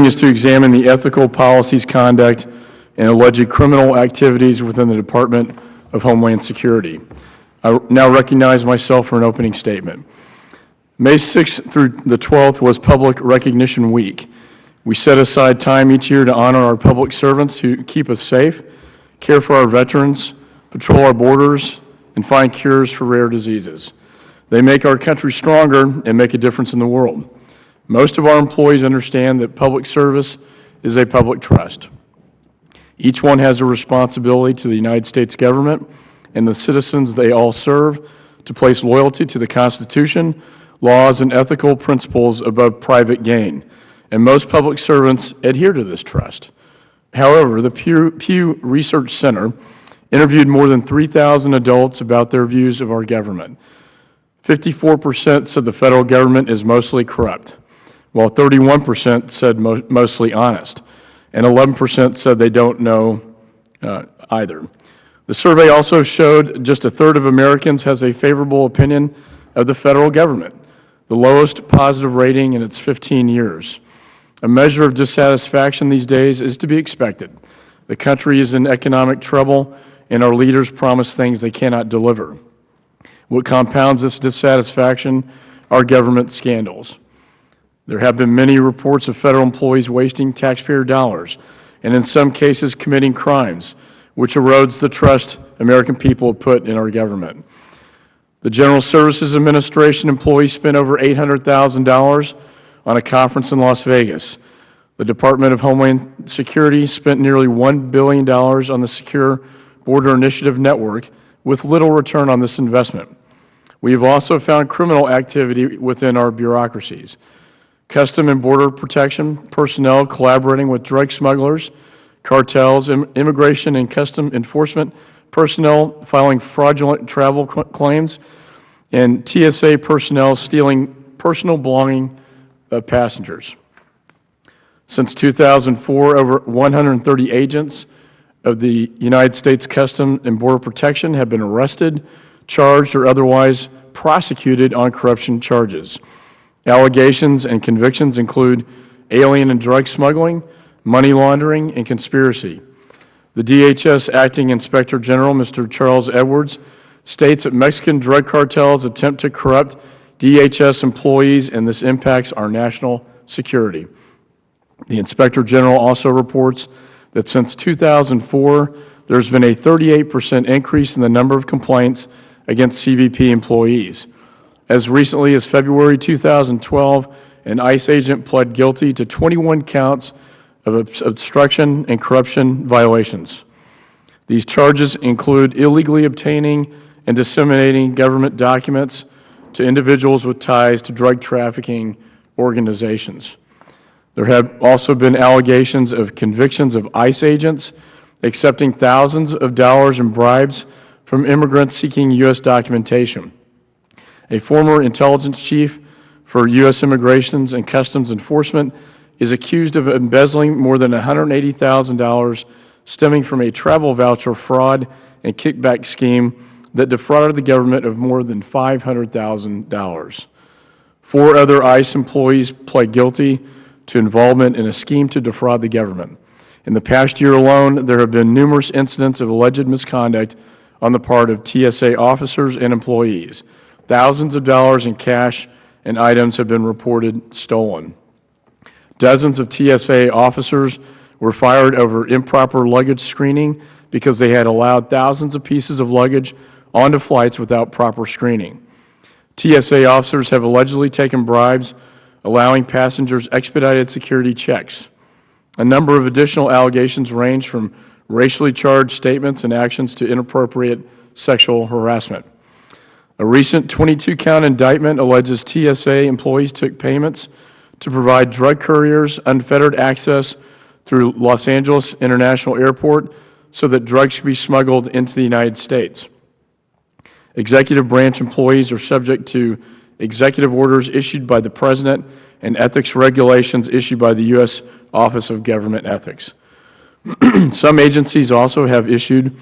is to examine the ethical policies, conduct, and alleged criminal activities within the Department of Homeland Security. I now recognize myself for an opening statement. May 6th through the 12th was Public Recognition Week. We set aside time each year to honor our public servants who keep us safe, care for our veterans, patrol our borders, and find cures for rare diseases. They make our country stronger and make a difference in the world. Most of our employees understand that public service is a public trust. Each one has a responsibility to the United States government and the citizens they all serve to place loyalty to the Constitution, laws, and ethical principles above private gain. And most public servants adhere to this trust. However, the Pew Research Center interviewed more than 3,000 adults about their views of our government. 54% said the federal government is mostly corrupt, while 31% said mostly honest, and 11% said they don't know either. The survey also showed just a third of Americans has a favorable opinion of the federal government, the lowest positive rating in its 15 years. A measure of dissatisfaction these days is to be expected. The country is in economic trouble, and our leaders promise things they cannot deliver. What compounds this dissatisfaction are government scandals. There have been many reports of federal employees wasting taxpayer dollars and in some cases committing crimes, which erodes the trust American people have put in our government. The General Services Administration employees spent over $800,000 on a conference in Las Vegas. The Department of Homeland Security spent nearly $1 billion on the Secure Border Initiative Network with little return on this investment. We have also found criminal activity within our bureaucracies. Custom and Border Protection personnel collaborating with drug smugglers, cartels, immigration and custom enforcement personnel filing fraudulent travel claims, and TSA personnel stealing personal belongings of passengers. Since 2004, over 130 agents of the United States Customs and Border Protection have been arrested, charged, or otherwise prosecuted on corruption charges. Allegations and convictions include alien and drug smuggling, money laundering, and conspiracy. The DHS Acting Inspector General, Mr. Charles Edwards, states that Mexican drug cartels attempt to corrupt DHS employees, and this impacts our national security. The Inspector General also reports that since 2004, there's been a 38% increase in the number of complaints against CBP employees. As recently as February 2012, an ICE agent pled guilty to 21 counts of obstruction and corruption violations. These charges include illegally obtaining and disseminating government documents to individuals with ties to drug trafficking organizations. There have also been allegations of convictions of ICE agents accepting thousands of dollars in bribes from immigrants seeking U.S. documentation. A former intelligence chief for U.S. Immigration and Customs Enforcement is accused of embezzling more than $180,000 stemming from a travel voucher fraud and kickback scheme that defrauded the government of more than $500,000. 4 other ICE employees pled guilty to involvement in a scheme to defraud the government. In the past year alone, there have been numerous incidents of alleged misconduct on the part of TSA officers and employees. Thousands of dollars in cash and items have been reported stolen. Dozens of TSA officers were fired over improper luggage screening because they had allowed thousands of pieces of luggage onto flights without proper screening. TSA officers have allegedly taken bribes, allowing passengers expedited security checks. A number of additional allegations range from racially charged statements and actions to inappropriate sexual harassment. A recent 22-count indictment alleges TSA employees took payments to provide drug couriers unfettered access through Los Angeles International Airport so that drugs could be smuggled into the United States. Executive branch employees are subject to executive orders issued by the President and ethics regulations issued by the U.S. Office of Government Ethics. Some agencies also have issued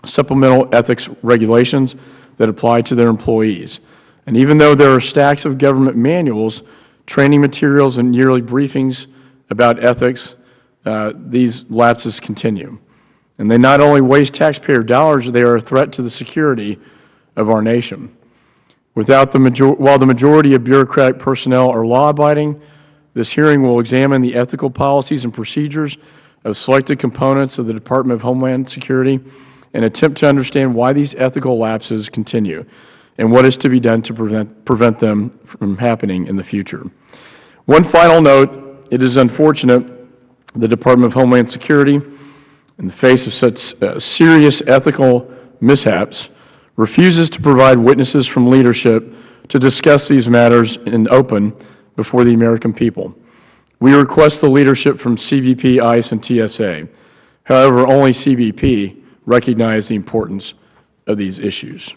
supplemental ethics regulations that apply to their employees. And even though there are stacks of government manuals, training materials, and yearly briefings about ethics, these lapses continue. And they not only waste taxpayer dollars, they are a threat to the security of our nation. While the majority of bureaucratic personnel are law-abiding, this hearing will examine the ethical policies and procedures of selected components of the Department of Homeland Security and attempt to understand why these ethical lapses continue and what is to be done to prevent them from happening in the future. One final note: it is unfortunate the Department of Homeland Security, in the face of such serious ethical mishaps, refuses to provide witnesses from leadership to discuss these matters in open before the American people. We request the leadership from CBP, ICE, and TSA. However, only CBP recognize the importance of these issues.